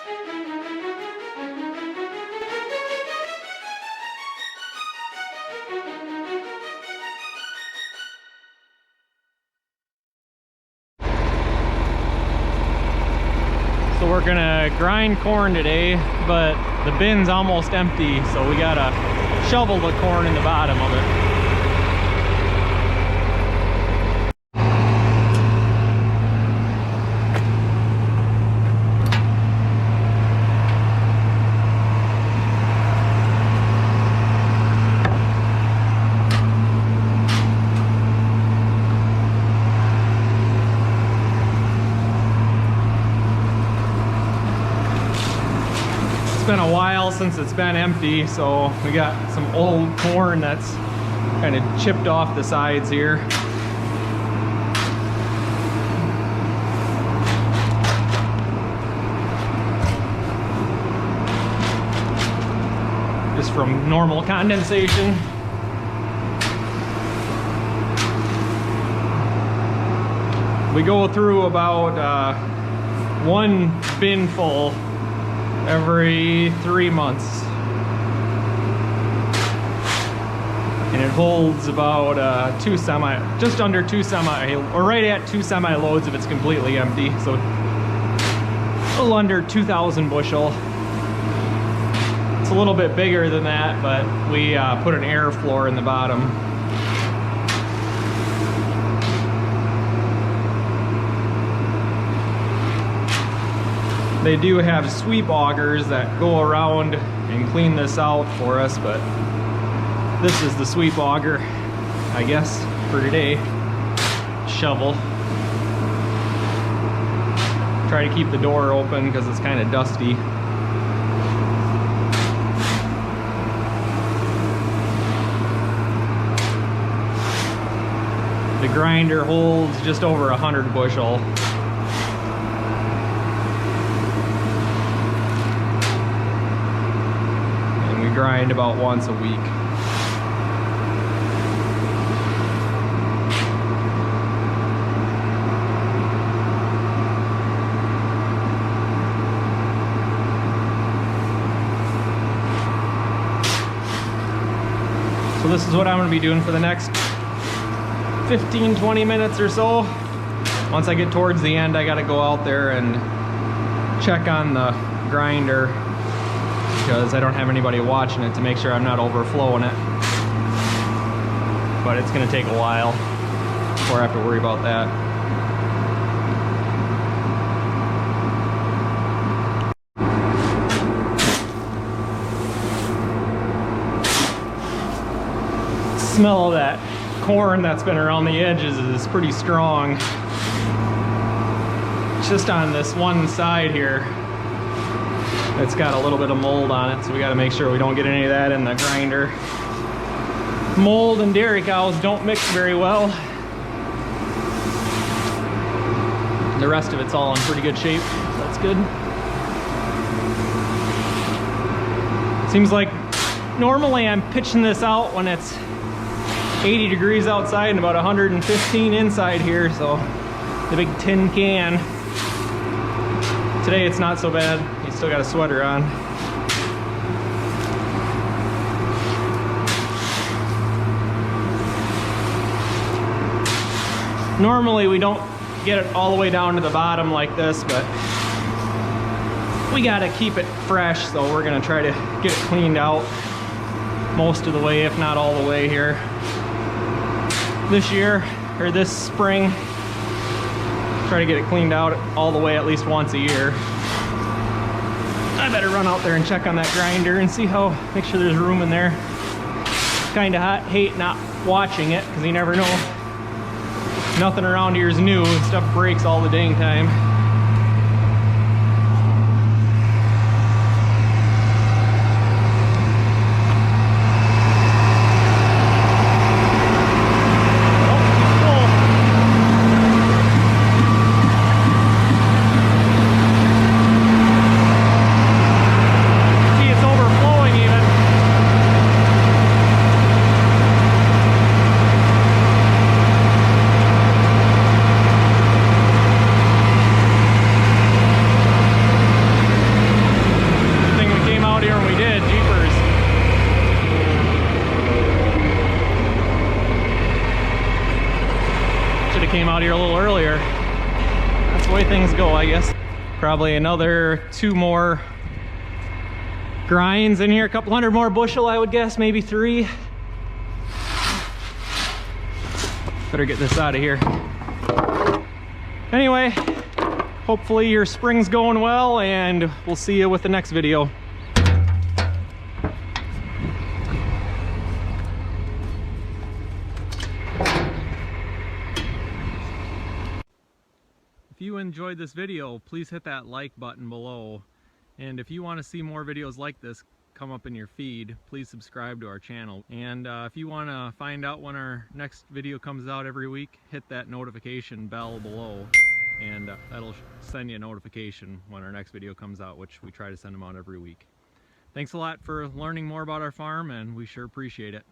So we're gonna grind corn today, but the bin's almost empty, so we gotta shovel the corn in the bottom of it. It's been a while since it's been empty, so we got some old corn that's kind of chipped off the sides here. Just from normal condensation. We go through about one bin full every 3 months, and it holds about just under two semi, or right at 2 semi loads if it's completely empty, so a little under 2,000 bushel. It's a little bit bigger than that, but we put an air floor in the bottom. They do have sweep augers that go around and clean this out for us, but this is the sweep auger, I guess, for today. Shovel. Try to keep the door open because it's kind of dusty. The grinder holds just over 100 bushel. Grind about once a week. So this is what I'm going to be doing for the next 15-20 minutes or so. Once I get towards the end, I got to go out there and check on the grinder, because I don't have anybody watching it to make sure I'm not overflowing it. But it's gonna take a while before I have to worry about that. The smell of that corn that's been around the edges is pretty strong. It's just on this one side here. It's got a little bit of mold on it, so we got to make sure we don't get any of that in the grinder. Mold and dairy cows don't mix very well. The rest of it's all in pretty good shape. That's good. Seems like normally I'm pitching this out when it's 80 degrees outside and about 115 inside here, so the big tin can. Today it's not so bad. Still got a sweater on. Normally we don't get it all the way down to the bottom like this, but we gotta keep it fresh, so we're gonna try to get it cleaned out most of the way, if not all the way here. This year, or this spring, try to get it cleaned out all the way at least once a year. I better run out there and check on that grinder and see make sure there's room in there. Kinda hate not watching it, because you never know. Nothing around here is new, and stuff breaks all the dang time. way things go, I guess. Probably another 2 more grinds in here, a couple hundred more bushel, I would guess, maybe 3. Better get this out of here. Anyway, hopefully your spring's going well, and we'll see you with the next video. If you enjoyed this video, please hit that like button below. And if you want to see more videos like this come up in your feed, please subscribe to our channel. And if you want to find out when our next video comes out every week, hit that notification bell below, and that'll send you a notification when our next video comes out, which we try to send them out every week. Thanks a lot for learning more about our farm, and we sure appreciate it.